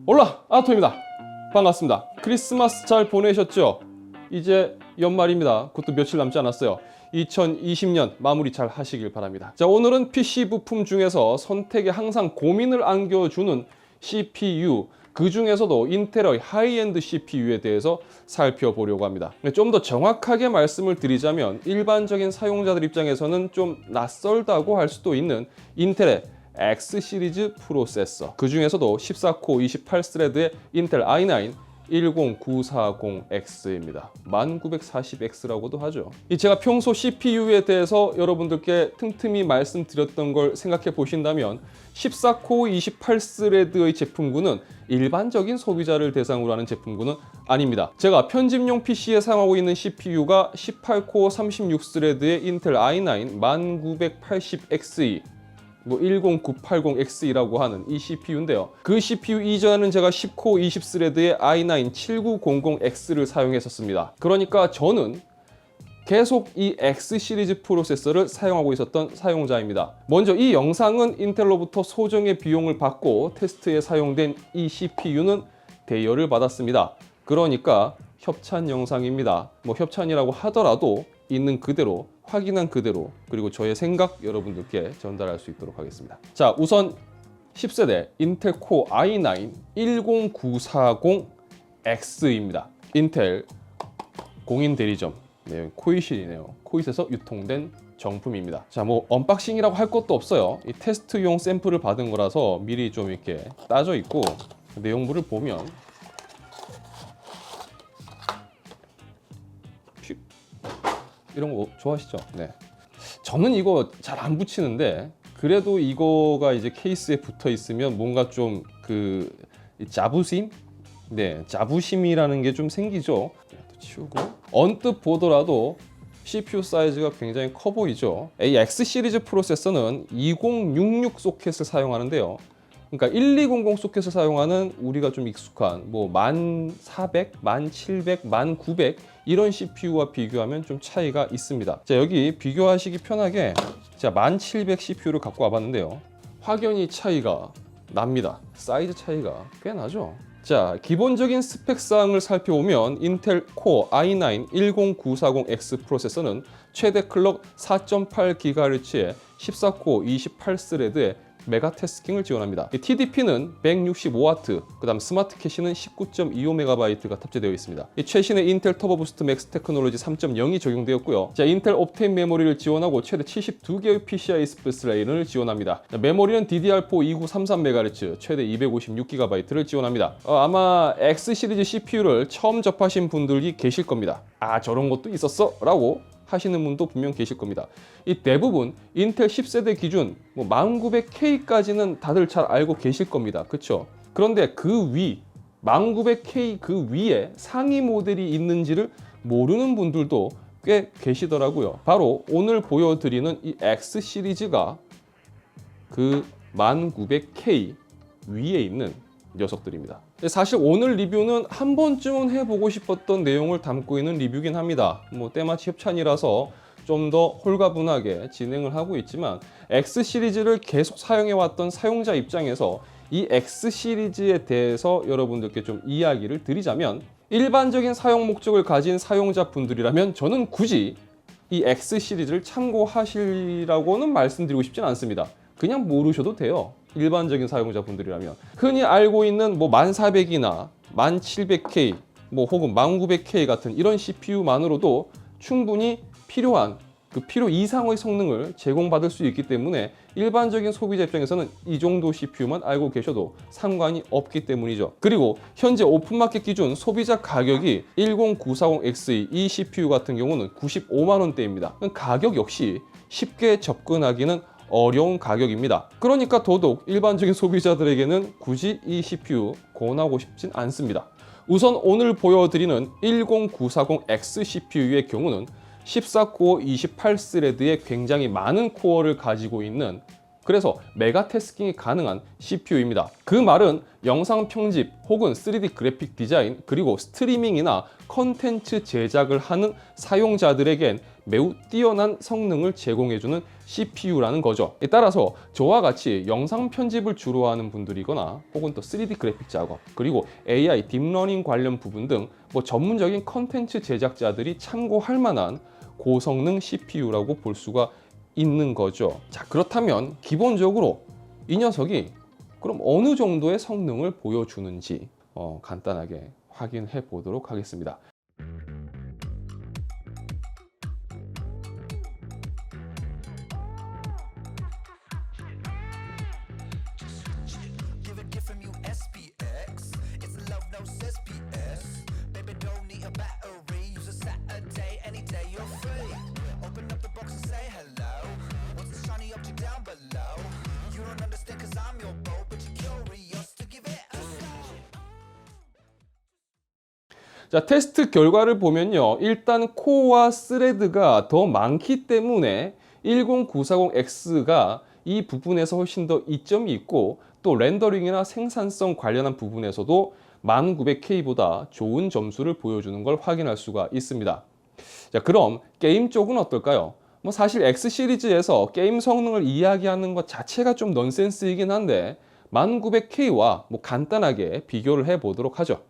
올라 아토입니다. 반갑습니다. 크리스마스 잘 보내셨죠? 이제 연말입니다. 그것도 며칠 남지 않았어요. 2020년 마무리 잘 하시길 바랍니다. 자, 오늘은 PC 부품 중에서 선택에 항상 고민을 안겨주는 CPU, 그 중에서도 인텔의 하이엔드 CPU에 대해서 살펴보려고 합니다. 좀 더 정확하게 말씀을 드리자면 일반적인 사용자들 입장에서는 좀 낯설다고 할 수도 있는 인텔의 X 시리즈 프로세서, 그 중에서도 14코어 28스레드의 인텔 i9 10940X입니다. 1940X라고도 하죠. 제가 평소 CPU에 대해서 여러분들께 틈틈이 말씀드렸던 걸 생각해 보신다면 14코어 28스레드의 제품군은 일반적인 소비자를 대상으로 하는 제품군은 아닙니다. 제가 편집용 PC에 사용하고 있는 CPU가 18코어 36스레드의 인텔 i9 1980XE 10980X이라고 하는 이 CPU인데요. 그 CPU 이전에는 제가 10코어 20스레드의 i9 7900X를 사용했었습니다. 그러니까 저는 계속 이 X 시리즈 프로세서를 사용하고 있었던 사용자입니다. 먼저 이 영상은 인텔로부터 소정의 비용을 받고 테스트에 사용된 이 CPU는 대여를 받았습니다. 그러니까 협찬 영상입니다. 협찬이라고 하더라도 있는 그대로, 확인한 그대로, 그리고 저의 생각 여러분들께 전달할 수 있도록 하겠습니다. 자, 우선 10세대 인텔 코어 i9 10940X입니다. 인텔 공인 대리점, 코잇이네요. 코잇에서 유통된 정품입니다. 자, 언박싱이라고 할 것도 없어요. 이 테스트용 샘플을 받은 거라서 미리 좀 이렇게 따져 있고, 내용물을 보면 이런 거 좋아하시죠? 네. 저는 이거 잘 안 붙이는데, 그래도 이거가 이제 케이스에 붙어 있으면 뭔가 좀 자부심? 네, 자부심이라는 게 좀 생기죠. 또 치우고. 언뜻 보더라도 CPU 사이즈가 굉장히 커 보이죠. 이 X 시리즈 프로세서는 2066 소켓을 사용하는데요. 그러니까 1200 소켓을 사용하는 우리가 좀 익숙한 1400, 1700, 1900 이런 CPU와 비교하면 좀 차이가 있습니다. 자, 여기 비교하시기 편하게 제가 1700 CPU를 갖고 와봤는데요. 확연히 차이가 납니다. 사이즈 차이가 꽤 나죠. 자, 기본적인 스펙사항을 살펴보면 인텔 코어 i9 10940X 프로세서는 최대 클럭 4.8GHz의 14코어 28스레드의 메가테스킹을 지원합니다. TDP는 165W, 그 다음 스마트 캐시는 19.25MB가 탑재되어 있습니다. 최신의 인텔 터보 부스트 맥스 테크놀로지 3.0이 적용되었고요. 자, 인텔 옵테인 메모리를 지원하고 최대 72개의 PCI 익스프레스 레인을 지원합니다. 자, 메모리는 DDR4 2933MHz, 최대 256GB를 지원합니다. 아마 X 시리즈 CPU를 처음 접하신 분들이 계실 겁니다. 아, 저런 것도 있었어? 라고 하시는 분도 분명 계실 겁니다. 이 대부분 인텔 10세대 기준 1900K까지는 다들 잘 알고 계실 겁니다. 그렇죠? 그런데 그 위 1900K 그 위에 상위 모델이 있는지를 모르는 분들도 꽤 계시더라고요. 바로 오늘 보여드리는 이 X 시리즈가 그 1900K 위에 있는 녀석들입니다. 사실 오늘 리뷰는 한 번쯤은 해보고 싶었던 내용을 담고 있는 리뷰긴 합니다. 때마치 협찬이라서 좀 더 홀가분하게 진행을 하고 있지만, X 시리즈를 계속 사용해왔던 사용자 입장에서 이 X 시리즈에 대해서 여러분들께 좀 이야기를 드리자면, 일반적인 사용 목적을 가진 사용자분들이라면 저는 굳이 이 X 시리즈를 참고하시라고는 말씀드리고 싶진 않습니다. 그냥 모르셔도 돼요. 일반적인 사용자분들이라면 흔히 알고 있는 1400이나 1700K 혹은 1900K 같은 이런 CPU만으로도 충분히 필요한 필요 이상의 성능을 제공받을 수 있기 때문에 일반적인 소비자 입장에서는 이 정도 CPU만 알고 계셔도 상관이 없기 때문이죠. 그리고 현재 오픈마켓 기준 소비자 가격이 10940X 이 CPU 같은 경우는 95만 원대입니다. 가격 역시 쉽게 접근하기는 어려운 가격입니다. 그러니까 더더욱 일반적인 소비자들에게는 굳이 이 CPU 권하고 싶진 않습니다. 우선 오늘 보여드리는 10940X CPU의 경우는 14코어 28스레드의 굉장히 많은 코어를 가지고 있는, 그래서 메가태스킹이 가능한 CPU입니다. 그 말은 영상 편집 혹은 3D 그래픽 디자인, 그리고 스트리밍이나 컨텐츠 제작을 하는 사용자들에겐 매우 뛰어난 성능을 제공해주는 CPU라는 거죠. 따라서 저와 같이 영상 편집을 주로 하는 분들이거나 혹은 또 3D 그래픽 작업, 그리고 AI, 딥러닝 관련 부분 등 전문적인 컨텐츠 제작자들이 참고할 만한 고성능 CPU라고 볼 수가 있는 거죠. 자, 그렇다면 기본적으로 이 녀석이 그럼 어느 정도의 성능을 보여주는지 간단하게 확인해 보도록 하겠습니다. 자, 테스트 결과를 보면요. 일단 코어와 스레드가 더 많기 때문에 10940X가 이 부분에서 훨씬 더 이점이 있고, 또 렌더링이나 생산성 관련한 부분에서도 1900K보다 좋은 점수를 보여주는 걸 확인할 수가 있습니다. 자, 그럼 게임 쪽은 어떨까요? 사실 X 시리즈에서 게임 성능을 이야기하는 것 자체가 좀 넌센스이긴 한데 1900K와 간단하게 비교를 해 보도록 하죠.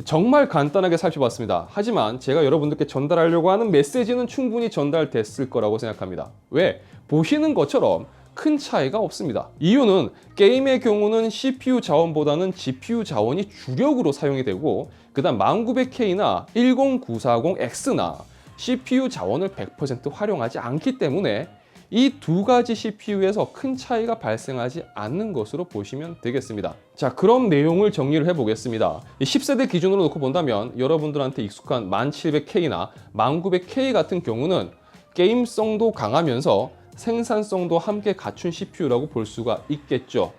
정말 간단하게 살펴봤습니다. 하지만 제가 여러분들께 전달하려고 하는 메시지는 충분히 전달됐을 거라고 생각합니다. 왜? 보시는 것처럼 큰 차이가 없습니다. 이유는 게임의 경우는 CPU 자원보다는 GPU 자원이 주력으로 사용이 되고, 그 다음 1900K나 10940X나 CPU 자원을 100% 활용하지 않기 때문에 이 두 가지 CPU에서 큰 차이가 발생하지 않는 것으로 보시면 되겠습니다. 자, 그럼 내용을 정리를 해보겠습니다. 10세대 기준으로 놓고 본다면 여러분들한테 익숙한 1700K나 1900K 같은 경우는 게임성도 강하면서 생산성도 함께 갖춘 CPU라고 볼 수가 있겠죠.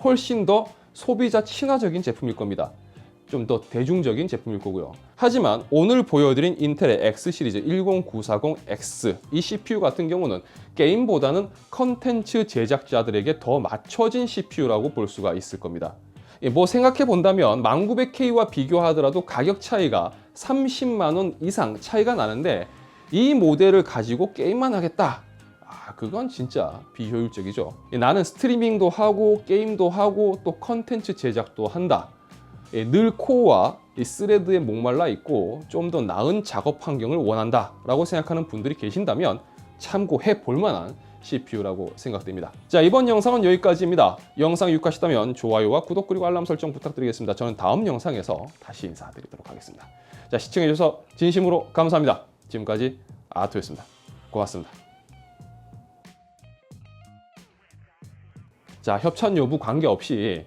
훨씬 더 소비자 친화적인 제품일 겁니다. 좀 더 대중적인 제품일 거고요. 하지만 오늘 보여드린 인텔의 X 시리즈 10940X 이 CPU 같은 경우는 게임보다는 컨텐츠 제작자들에게 더 맞춰진 CPU라고 볼 수가 있을 겁니다. 생각해 본다면 1900K와 비교하더라도 가격 차이가 30만 원 이상 차이가 나는데 이 모델을 가지고 게임만 하겠다. 그건 진짜 비효율적이죠. 나는 스트리밍도 하고 게임도 하고 또 컨텐츠 제작도 한다. 늘 코어와 이 스레드에 목말라 있고 좀 더 나은 작업 환경을 원한다라고 생각하는 분들이 계신다면 참고해 볼 만한 CPU라고 생각됩니다. 자, 이번 영상은 여기까지입니다. 영상 유익하셨다면 좋아요와 구독 그리고 알람 설정 부탁드리겠습니다. 저는 다음 영상에서 다시 인사드리도록 하겠습니다. 자, 시청해주셔서 진심으로 감사합니다. 지금까지 아토였습니다. 고맙습니다. 자, 협찬 여부 관계없이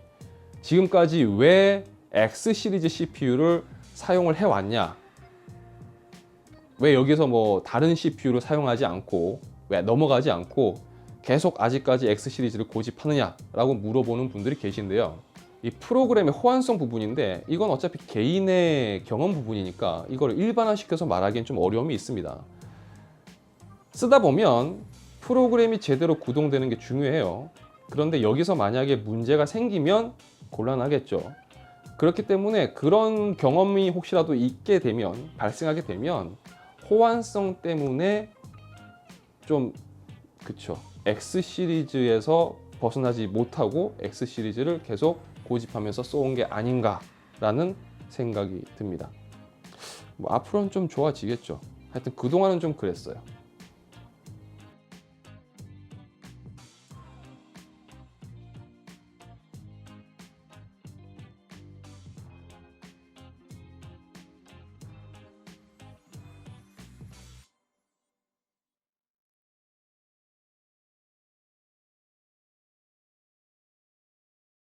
지금까지 왜 X 시리즈 CPU를 사용을 해왔냐, 왜 여기서 뭐 다른 CPU를 사용하지 않고 왜 넘어가지 않고 계속 아직까지 X 시리즈를 고집하느냐라고 물어보는 분들이 계신데요. 이 프로그램의 호환성 부분인데 이건 어차피 개인의 경험 부분이니까 이걸 일반화시켜서 말하기엔 좀 어려움이 있습니다. 쓰다 보면 프로그램이 제대로 구동되는 게 중요해요. 그런데 여기서 만약에 문제가 생기면 곤란하겠죠. 그렇기 때문에 그런 경험이 혹시라도 있게 되면, 발생하게 되면 호환성 때문에 좀 X 시리즈에서 벗어나지 못하고 X 시리즈를 계속 고집하면서 써온 게 아닌가라는 생각이 듭니다. 뭐 앞으로는 좀 좋아지겠죠. 하여튼 그동안은 좀 그랬어요.